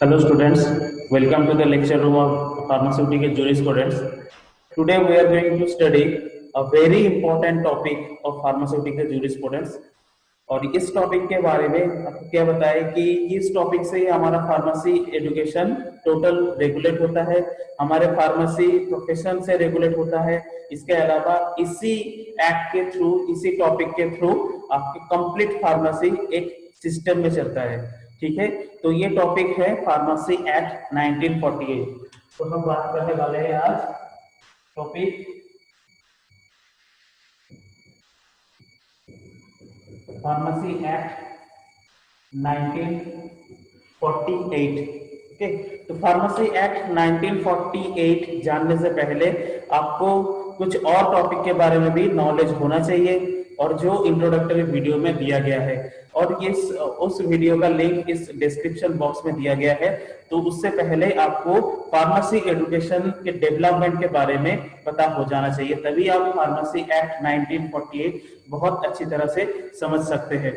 Hello students, welcome to the lecture room of pharmaceutical jurisprudence. Today we are going to study a very important topic of pharmaceutical jurisprudence और इस topic के बारे में आपको क्या बताएं कि इस टॉपिक से ही हमारा फार्मेसी एजुकेशन टोटल रेगुलेट होता है, हमारे फार्मेसी प्रोफेशन से रेगुलेट होता है। इसके अलावा इसी एक्ट के थ्रू, इसी टॉपिक के थ्रू आपकी कंप्लीट फार्मेसी एक सिस्टम में चलता है। ठीक है, तो ये टॉपिक है फार्मेसी एक्ट 1948। तो हम बात करने वाले हैं आज टॉपिक फार्मेसी एक्ट 1948। ओके, तो फार्मेसी एक्ट 1948 जानने से पहले आपको कुछ और टॉपिक के बारे में भी नॉलेज होना चाहिए और जो इंट्रोडक्टरी वीडियो में दिया गया है, और ये उस वीडियो का लिंक इस डिस्क्रिप्शन बॉक्स में दिया गया है। तो उससे पहले आपको फार्मेसी एजुकेशन के डेवलपमेंट के बारे में पता हो जाना चाहिए, तभी आप फार्मेसी एक्ट 1948 बहुत अच्छी तरह से समझ सकते हैं।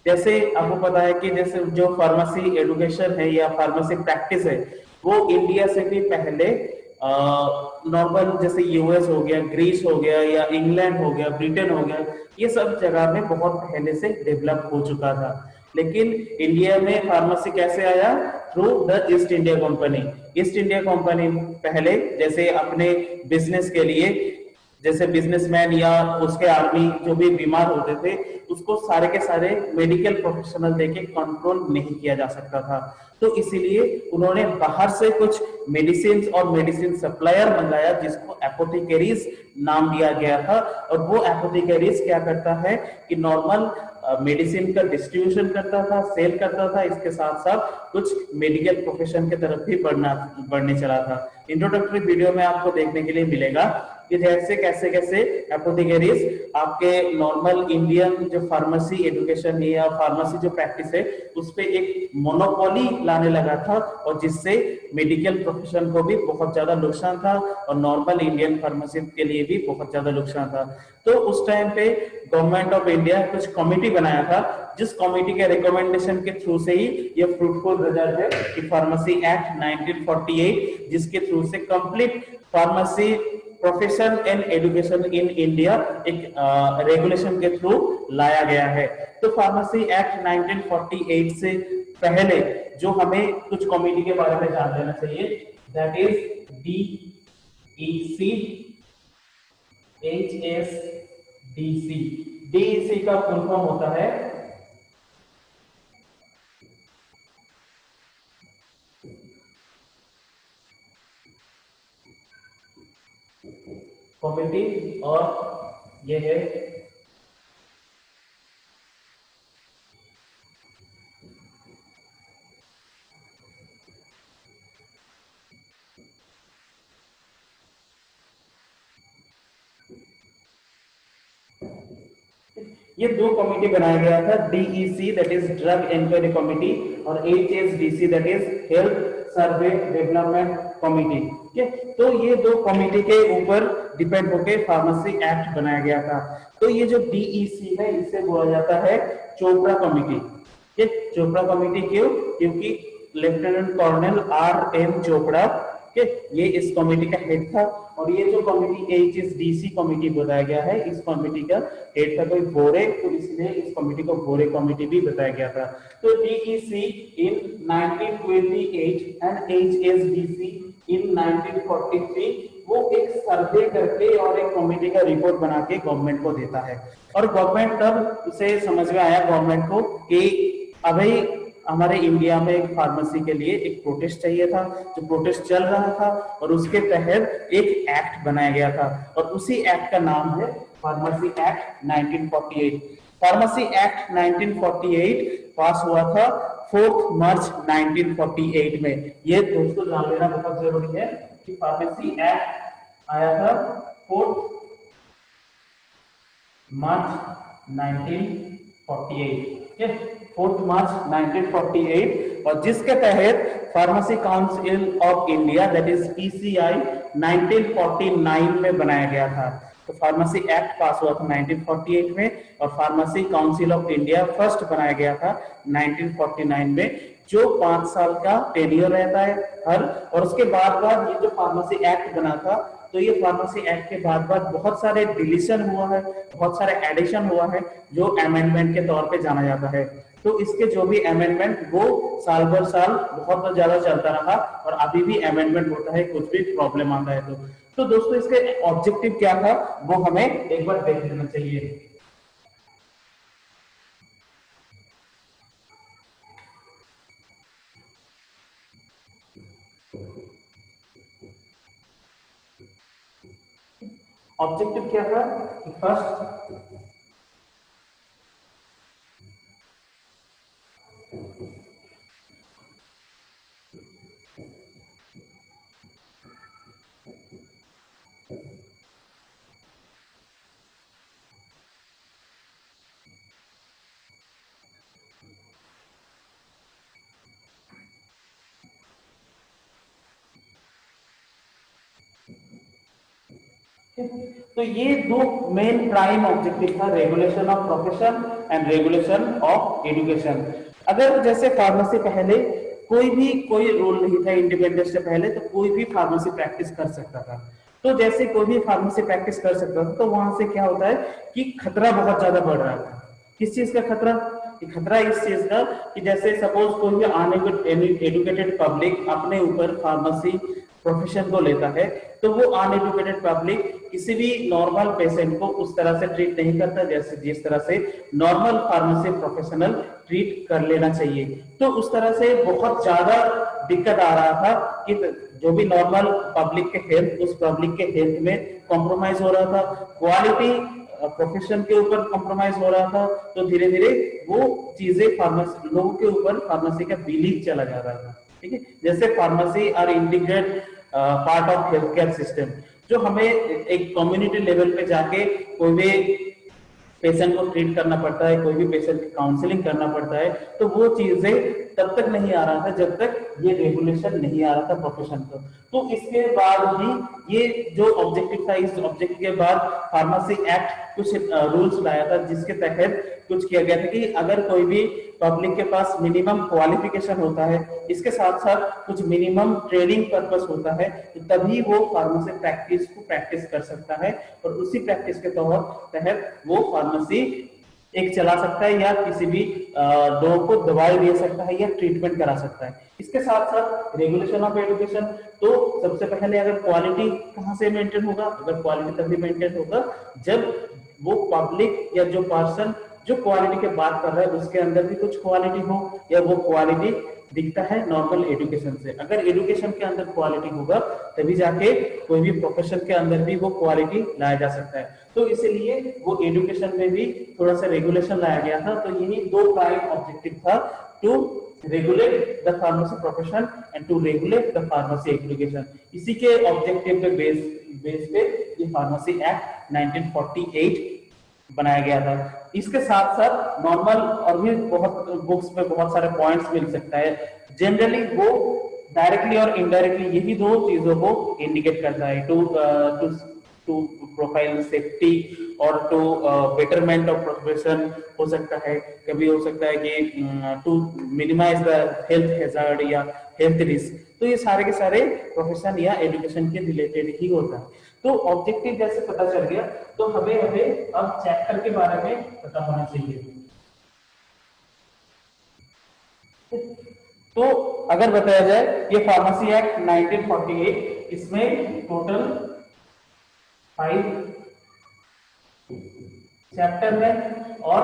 जैसे आपको पता है कि जैसे जो फार्मेसी एजुकेशन है या फार्मेसी प्रैक्टिस है, वो इंडिया से भी पहले नॉर्मल जैसे यूएस हो गया, ग्रीस हो गया, या इंग्लैंड हो गया, ब्रिटेन हो गया, ये सब जगह में बहुत पहले से डेवलप हो चुका था। लेकिन इंडिया में फार्मेसी कैसे आया? Through the east India company. East India company पहले जैसे अपने बिजनेस के लिए, जैसे बिजनेसमैन या उसके आर्मी जो भी बीमार होते थे, उसको सारे के सारे मेडिकल प्रोफेशनल देके कंट्रोल नहीं किया जा सकता था। तो इसीलिए उन्होंने बाहर से कुछ मेडिसिन और मेडिसिन सप्लायर मंगाया जिसको एपोथेकेरीज नाम दिया गया था। और वो एपोथेकेरीज क्या करता है कि नॉर्मल मेडिसिन का डिस्ट्रीब्यूशन करता था, सेल करता था, इसके साथ साथ कुछ मेडिकल प्रोफेशन की तरफ भी बढ़ने चला था। इंट्रोडक्टरी वीडियो में आपको देखने के लिए मिलेगा कि जैसे कैसे कैसे एपोथेकेरीज आपके नॉर्मल इंडियन जो फार्मेसी एजुकेशन है या फार्मेसी जो प्रैक्टिस है उस पे एक मोनोपोली लाने लगा था, और जिससे मेडिकल प्रोफेशन को भी बहुत ज्यादा नुकसान था और नॉर्मल इंडियन फार्मेसिस्ट के लिए भी बहुत ज्यादा नुकसान था। तो उस टाइम पे गवर्नमेंट ऑफ इंडिया कुछ कमिटी बनाया था, जिस कमिटी के रिकमेंडेशन के थ्रू से ही ये फ्रूटफुल रिजल्ट है कि फार्मेसी एक्ट 1948, जिसके थ्रू से complete pharmacy profession and education in India एक रेगुलेशन के थ्रू लाया गया है। तो फार्मेसी एक्ट 1948 से पहले जो हमें कुछ कमिटी के बारे में जान लेना चाहिए, that is DEC, HSDC। DEC का फुल फॉर्म होता है कमिटी, और ये है ये दो कमिटी बनाया गया था, DEC that is drug inquiry committee और HSDC that is health survey development committee. ठीक है, तो ये दो कमिटी के ऊपर डिपेंड होकर फार्मेसी एक्ट बनाया गया था। तो ये जो DEC है इसे बोला जाता है चोपड़ा कमिटी। ठीक है, चोपड़ा कमिटी क्यों? क्योंकि लेफ्टिनेंट कर्नल RN चोपड़ा के ये इस कमेटी का हेड था। और ये जो कमेटी HSDC कमेटी बताया गया है, इस कमेटी का हेड था कोई भोरे, तो इसलिए इस कमेटी को भोरे कमेटी भी बताया गया था। तो DEC इन 1928 एंड HSDC इन 1943 वो एक सर्वे करके और एक कमेटी का रिपोर्ट बना के गवर्नमेंट को देता है। और गवर्नमेंट तब उसे समझ में आया गवर्नमेंट को कि अभी हमारे इंडिया में एक फार्मेसी के लिए एक प्रोटेस्ट चाहिए था, जो प्रोटेस्ट चल रहा था, और उसके तहत एक एक्ट बनाया गया था, और उसी एक्ट का नाम है फार्मेसी एक्ट 1948। फार्मेसी एक्ट 1948 पास हुआ था 4 मार्च 1948 में। ये दोस्तों जान लेना बहुत जरूरी है कि फार्मेसी एक्ट आया था 4 मार्च 1948। 4 मार्च 1948, और जिसके तहत pharmacy council of India that is PCI 1949 में बनाया गया था। तो फार्मेसी एक्ट पास हुआ था 1948 में, और pharmacy council of India first बनाया गया था 1949 में। जो 5 साल का टेन्योर रहता है हर, और उसके बाद बाद ये जो फार्मेसी एक्ट बना था, तो ये फार्मेसी एक्ट के बाद बाद बहुत सारे डिलीशन हुआ है, बहुत सारे एडिशन हुआ है, जो अमेंडमेंट के तौर पे जाना जाता है। तो इसके जो भी अमेंडमेंट वो साल भर साल बहुत ज्यादा चलता रहा, और अभी भी अमेंडमेंट होता है, कुछ भी प्रॉब्लम आता है तो दोस्तों इसके ऑब्जेक्टिव क्या था वो हमें एक बार देख लेना चाहिए। ऑब्जेक्टिव क्या था कि फर्स्ट, तो ये दो मेन प्राइम ऑब्जेक्टिव था, regulation of profession and regulation of education. अगर जैसे फार्मेसी पहले कोई रूल नहीं था, इंडिपेंडेंस से पहले तो कोई भी फार्मेसी प्रैक्टिस कर सकता था। तो जैसे कोई भी फार्मेसी प्रैक्टिस कर सकता था, तो वहां से क्या होता है कि खतरा बहुत ज्यादा बढ़ रहा था। किस चीज का खतरा? कि खतरा इस चीज का कि जैसे सपोज कोई भी एजुकेटेड पब्लिक अपने ऊपर फार्मेसी प्रोफेशन को लेता है, तो वो अनएजुकेटेड पब्लिक किसी भी नॉर्मल पेशेंट को उस तरह से ट्रीट नहीं करता जैसे जिस तरह से नॉर्मल फार्मेसी प्रोफेशनल ट्रीट कर लेना चाहिए। तो उस तरह से बहुत ज्यादा दिक्कत आ रहा था कि जो भी नॉर्मल पब्लिक के हेल्थ, उस पब्लिक के हेल्थ में कॉम्प्रोमाइज हो रहा था, क्वालिटी प्रोफेशन के ऊपर कॉम्प्रोमाइज हो रहा था। तो धीरे धीरे वो चीजें फार्मेसी लोगों के ऊपर फार्मेसी का बिलीव चला जा रहा था। ठीक है, जैसे pharmacy are integrate part of health care system, जो हमें एक कम्युनिटी लेवल पे जाके कोई भी पेशेंट को ट्रीट करना पड़ता है, कोई भी पेशेंट की काउंसलिंग करना पड़ता है, तो वो चीजें तब तक नहीं आ रहा था जब तक ये रेगुलेशन नहीं आ रहा था प्रोफेशन को। तो इसके बाद भी ये जो ऑब्जेक्टिव था, इस ऑब्जेक्टिव के बाद फार्मेसी एक्ट कुछ रूल्स लाया था, जिसके तहत कुछ किया गया था कि अगर कोई भी पब्लिक के पास मिनिमम क्वालिफिकेशन होता है, इसके साथ साथ कुछ मिनिमम ट्रेनिंग पर्पस होता है, तो तभी वो फार्मेसी प्रैक्टिस को प्रैक्टिस कर सकता है, और उसी प्रैक्टिस के तहत वो फार्मेसी एक चला सकता है, या किसी भी लोगों को दवाई दे सकता है, या ट्रीटमेंट करा सकता है। इसके साथ साथ रेगुलेशन ऑफ एजुकेशन, तो सबसे पहले अगर क्वालिटी कहाँ से मेंटेन होगा? अगर क्वालिटी तभी मेंटेन होगा जब वो पब्लिक या जो पर्सन जो क्वालिटी की बात कर रहा है उसके अंदर भी कुछ क्वालिटी हो, या वो क्वालिटी दिखता है नॉर्मल एजुकेशन से। अगर एजुकेशन के अंदर क्वालिटी होगा तभी जाके कोई भी प्रोफेशन के अंदर भी वो क्वालिटी लाया जा सकता है। तो इसलिए वो एजुकेशन में भी थोड़ा सा रेगुलेशन लाया गया था। तो यही दो प्राइम ऑब्जेक्टिव था, to regulate the pharmacy profession and to regulate the pharmacy education. इसी के ऑब्जेक्टिव पे बेस पे ये फार्मेसी एक्ट 1948 बनाया गया था। इसके साथ साथ नॉर्मल और भी बहुत बुक्स में बहुत सारे पॉइंट्स मिल सकता है। जनरली वो डायरेक्टली और इनडायरेक्टली यही दो चीजों को इंडिकेट करता है, टू प्रोफाइल सेफ्टी और टू बेटरमेंट ऑफ प्रोफेशन हो सकता है, कभी हो सकता है कि to minimise the health hazard या हेल्थ रिस्क। तो ये सारे के सारे प्रोफेशन या एजुकेशन के रिलेटेड ही होता है। तो ऑब्जेक्टिव जैसे पता चल गया, तो हमें अब चैप्टर के बारे में पता होना चाहिए। तो अगर बताया जाए ये फार्मेसी एक्ट 1948, इसमें टोटल 5 चैप्टर है और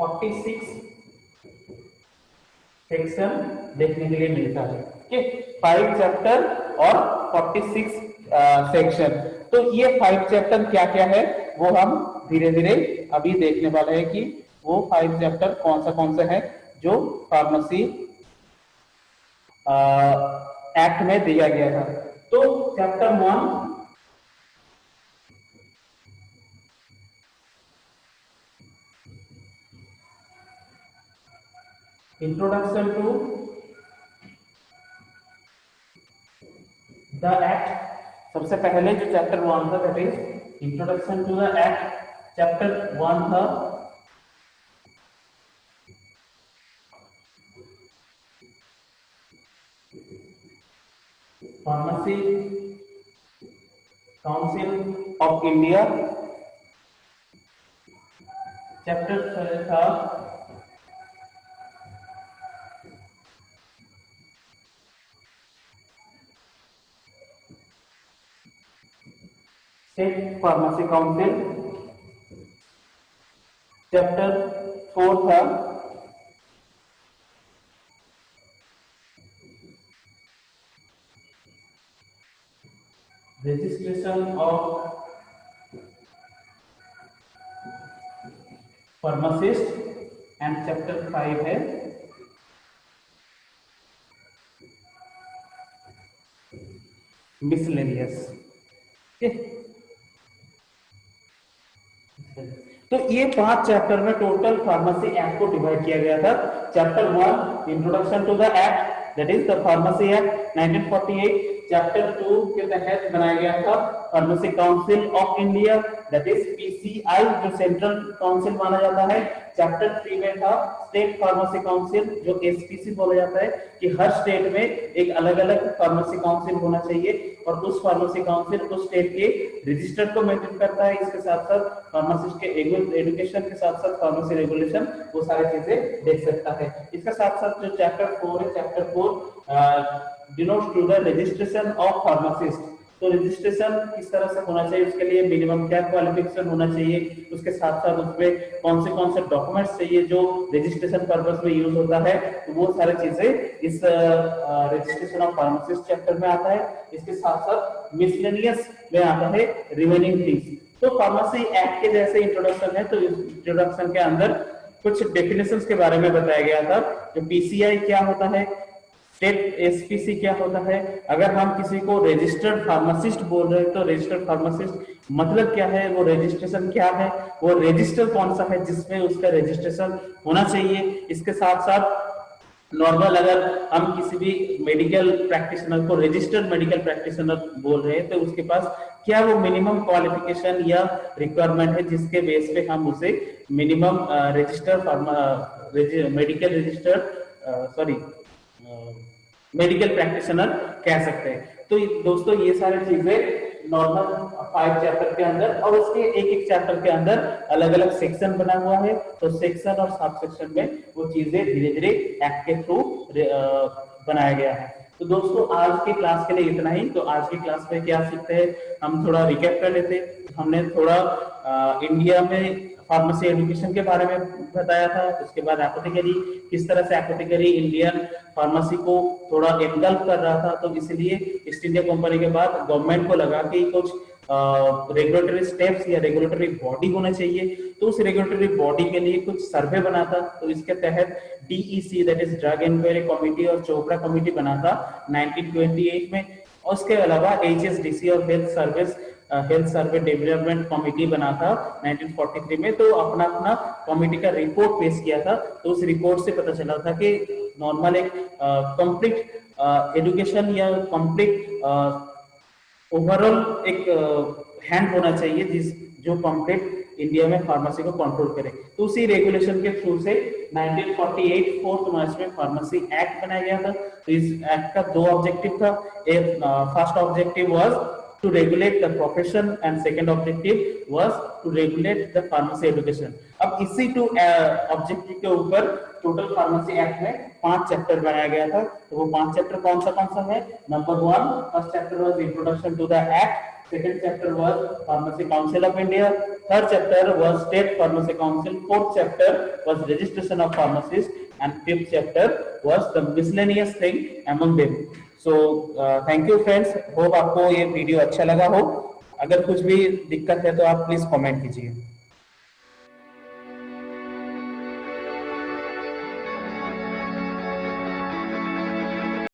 46 सेक्शन देखने के लिए मिलता है। ठीक है, 5 चैप्टर और 46 सेक्शन। तो ये 5 चैप्टर क्या क्या है वो हम धीरे धीरे अभी देखने वाले हैं कि वो 5 चैप्टर कौन सा है जो फार्मेसी एक्ट में दिया गया था। तो chapter 1, introduction to the act. सबसे पहले जो चैप्टर 1 था that is introduction to the act. Chapter 1 था pharmacy council of India, chapter था स्टेट फार्मेसी काउंसिल, चैप्टर 4 था registration of pharmacist and chapter 5 है मिसलेनियस। तो ये 5 चैप्टर में टोटल फार्मेसी एक्ट को डिवाइड किया गया था। Chapter 1 introduction to the act that is the pharmacy act 1948। Chapter 2 के तहत बनाया गया था pharmacy council of India that is PCI, जो सेंट्रल काउंसिल माना जाता है। चैप्टर 3 में था स्टेट फार्मेसी काउंसिल, जो एसपीसी बोला जाता है कि हर स्टेट में एक अलग अलग फार्मेसी काउंसिल होना चाहिए और उस फार्मेसी काउंसिल उस स्टेट के रजिस्टर को मेंटेन करता है। इसके साथ साथ फार्मासिस्ट के एजुकेशन के साथ साथ फार्मेसी रेगुलेशन वो सारी चीजें देख सकता है। इसके साथ साथ जो चैप्टर 4 है, chapter 4 denotes to the registration of pharmacist. तो रजिस्ट्रेशन किस तरह से होना चाहिए, उसके लिए मिनिमम क्या क्वालिफिकेशन होना चाहिए, उसके साथ साथ उसमें कौन से डॉक्यूमेंट्स चाहिए जो रजिस्ट्रेशन पर्पस में यूज होता है, तो वो सारी चीजें इस रजिस्ट्रेशन ऑफ फार्मासिस्ट चैप्टर में आता है। इसके साथ साथ मिसलेनियस में आता है रिमेनिंग थिंग्स। तो फार्मेसी एक्ट के जैसे इंट्रोडक्शन है, तो इस इंट्रोडक्शन के अंदर कुछ डेफिनेशंस के बारे में बताया गया था। जो पीसीआई क्या होता है, स्टेट एसपीसी क्या होता है, अगर हम किसी को रजिस्टर्ड फार्मासिस्ट बोल रहे हैं तो रजिस्टर्ड फार्मासिस्ट मतलब क्या है, वो रजिस्ट्रेशन क्या है, वो रजिस्टर कौन सा है जिसमें उसका रजिस्ट्रेशन होना चाहिए। इसके साथ साथ नॉर्मल अगर हम किसी भी मेडिकल प्रैक्टिशनर को रजिस्टर्ड मेडिकल प्रैक्टिशनर बोल रहे हैं तो उसके पास क्या वो मिनिमम क्वालिफिकेशन या रिक्वायरमेंट है जिसके बेस पे हम उसे minimum medical registered medical practitioner कह सकते हैं। तो दोस्तों ये सारी चीजें नॉर्मल 5 चैप्टर के अंदर, और उसके एक चैप्टर के अंदर अलग अलग सेक्शन बना हुआ है। तो सेक्शन और सब सेक्शन में वो चीजें धीरे धीरे एक्ट के थ्रू बनाया गया है। तो दोस्तों आज की क्लास के लिए इतना ही। तो आज की क्लास में क्या सीखते हैं, हम थोड़ा रिकैप कर लेते हैं। हमने थोड़ा इंडिया में फार्मेसी एजुकेशन के बारे में बताया था। उसके बाद एपोथेकेरी, किस तरह से एपोथेकेरी इंडियन फार्मेसी को थोड़ा एनगल्फ कर रहा था, तो इसलिए ईस्ट इंडिया कंपनी के बाद गवर्नमेंट को लगा कि कुछ रेगुलेटरी स्टेप्स या रेगुलेटरी बॉडी होना चाहिए। तो उस रेगुलेटरी बॉडी के लिए कुछ सर्वे बना था। तो इसके तहत DEC that is drug inquiry committee और चोपड़ा कमेटी बना था 1928 में। और उसके अलावा एचएसडीसी और हेल्थ सर्वे डेवलपमेंट कमेटी बना था 1943 में। तो अपना अपना कमेटी का रिपोर्ट पेश किया था। तो उस रिपोर्ट से पता चला था कि नॉर्मल एक कंप्लीट एजुकेशन या कंप्लीट ओवरऑल एक हैंड होना चाहिए जो कंप्लीट इंडिया में फार्मेसी को कंट्रोल करे। तो उसी रेगुलेशन के थ्रू से 1948 4 मार्च में फार्मेसी एक्ट बनाया गया था। तो इस एक्ट का 2 ऑब्जेक्टिव था। First objective was to regulate the profession and second objective was to regulate the pharmacy education। अब इसी 2 ऑब्जेक्टिव के ऊपर टोटल फार्मेसी एक्ट में 5 चैप्टर बनाया गया था। तो वो 5 चैप्टर कौन सा है। Number 1 first chapter was introduction to the act, second chapter was Pharmacy Council of India, third chapter was State Pharmacy Council, fourth chapter was registration of pharmacists, and fifth chapter was the miscellaneous thing among them। So thank you friends, hope आपको ये video अच्छा लगा हो। अगर कुछ भी दिक्कत है तो आप प्लीज कमेंट कीजिए।